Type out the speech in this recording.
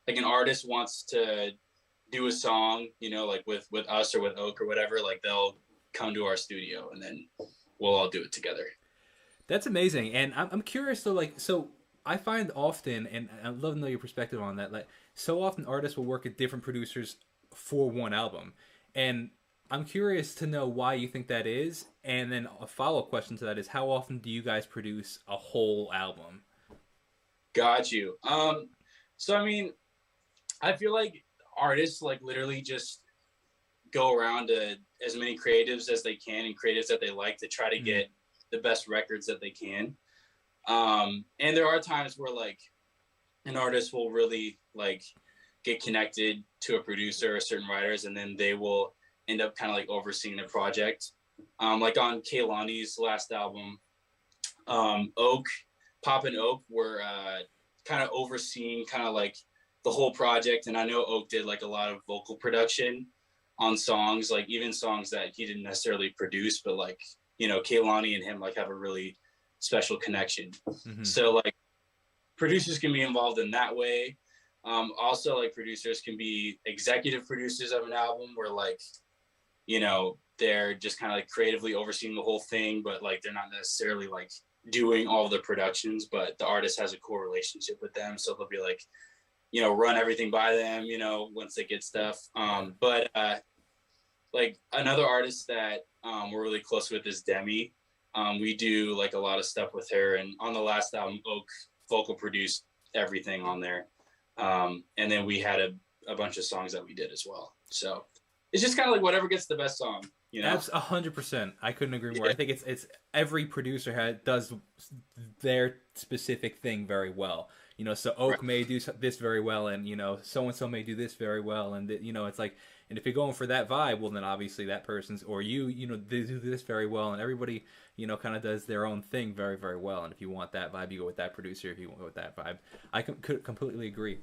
like an artist wants to do a song, you know, like with us or with Oak or whatever, like they'll come to our studio and then we'll all do it together. That's amazing, and I'm curious though. Like, so I find often, and I'd love to know your perspective on that. Like, so often artists will work with different producers for one album, and I'm curious to know why you think that is. And then a follow up question to that is, how often do you guys produce a whole album? Got you. So I mean, I feel like artists like literally just go around to as many creatives as they can and creatives that they like to try to Mm, get the best records that they can. And there are times where like an artist will really like get connected to a producer or certain writers, and then they will end up kind of like overseeing the project. Like on Kaylani's last album, Oak, Pop and Oak were kind of overseeing kind of like the whole project. And I know Oak did like a lot of vocal production on songs, like even songs that he didn't necessarily produce, but like, you know, Kaylani and him like have a really special connection. mm-hmm. So like producers can be involved in that way. Also like producers can be executive producers of an album where like, you know, they're just kind of like creatively overseeing the whole thing, but like they're not necessarily like doing all the productions, but the artist has a cool relationship with them. So they'll be like, you know, run everything by them, you know, once they get stuff. Yeah. But like another artist that we're really close with is Demi. We do like a lot of stuff with her, and on the last album, Oak vocal produced everything on there. And then we had a bunch of songs that we did as well. So it's just kind of like whatever gets the best song, you know? Abs 100%. I couldn't agree more. Yeah, I think it's every producer does their specific thing very well. You know, so right. Oak may do this very well, and you know, so and so may do this very well, and you know, it's like, and if you're going for that vibe, well, then obviously that person's or you know, they do this very well, and everybody, you know, kind of does their own thing very, very well. And if you want that vibe, you go with that producer. If you want to go with that vibe, I could completely agree.